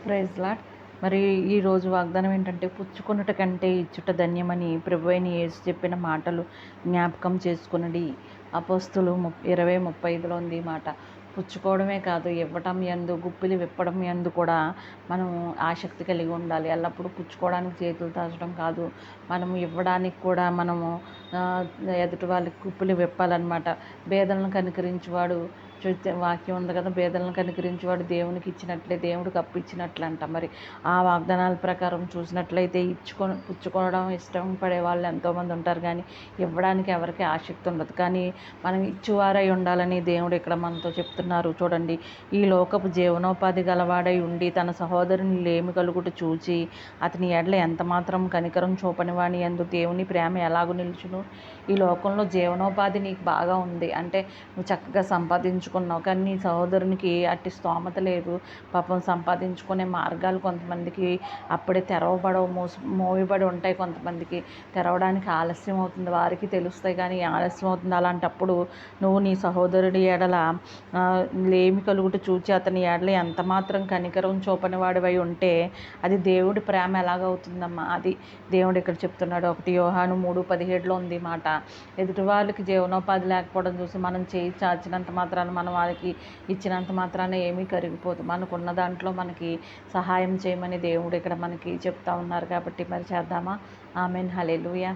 Praise lord. మరి ఈరోజు వాగ్దానం ఏంటంటే, పుచ్చుకొనుట కంటే ఇచ్చుట ధన్యమని ప్రభువైన యేసు చెప్పిన మాటలు జ్ఞాపకం చేసుకొనుడి. అపోస్తులు 20:35లో ఉంది ఈ మాట. పుచ్చుకోవడమే కాదు, ఇవ్వటం యందు, గుప్పిలి విప్పడం యందు కూడా మనం ఆసక్తి కలిగి ఉండాలి. ఎల్లప్పుడూ పుచ్చుకోవడానికి చేతులు తాచడం కాదు, మనము ఇవ్వడానికి కూడా మనము ఎదుటి వాళ్ళకి గుప్పిలి విప్పాలన్నమాట. పేదలను కనికరించేవాడు, వాక్యం ఉంది కదా, పేదలను కనికరించేవాడు దేవునికి ఇచ్చినట్లే దేవుడికి అప్పిచ్చినట్లంట. మరి ఆ వాగ్దానాల ప్రకారం చూసినట్లయితే పుచ్చుకోవడం ఇష్టం పడే వాళ్ళు ఎంతోమంది ఉంటారు, కానీ ఇవ్వడానికి ఎవరికి ఆసక్తి ఉండదు. కానీ మనం ఇచ్చువారై ఉండాలని దేవుడు ఇక్కడ మనతో చెప్తున్నారు. చూడండి, ఈ లోకపు జీవనోపాధి గలవాడై ఉండి తన సహోదరుని లేమి కలుగుట చూచి అతని ఎడల ఎంత మాత్రం కనికరం చూపని వాని యందు దేవుని ప్రేమ ఎలాగూ నిలుచును. ఈ లోకంలో జీవనోపాధి నీకు బాగా ఉంది అంటే, నువ్వు చక్కగా సంపాదించుకున్నావు, కానీ నీ సహోదరునికి అట్టి స్తోమత లేదు. పాపం సంపాదించుకునే మార్గాలు కొంతమందికి అప్పుడే తెరవబడవు, మోయబడి ఉంటాయి. కొంతమందికి తెరవడానికి ఆలస్యం అవుతుంది, వారికి తెలుస్తాయి కానీ ఆలస్యం అవుతుంది. అలాంటప్పుడు నువ్వు నీ సహోదరుడి ఎడల లేమి కలుగుట చూచి అతని ఎడల ఎంత మాత్రం కనికరం చూపని వాడివై ఉంటే అది దేవుడి ప్రేమ ఎలాగవుతుందమ్మా? అది దేవుడు ఇక్కడ చెప్తున్నాడు. 1 యోహాను 3:17లో ఉంది మాట. ఎదుటి వాళ్ళకి జీవనోపాధి లేకపోవడం చూసి మనం చేయి చాచినంత మాత్రాన, మనం వాళ్ళకి ఇచ్చినంత మాత్రాన ఏమీ కరిగిపోదు. మనకున్న దాంట్లో మనకి సహాయం చేయమని దేవుడు ఇక్కడ మనకి చెప్తా ఉన్నారు. కాబట్టి మరి చేద్దామా? ఆమెన్. హల్లెలూయా.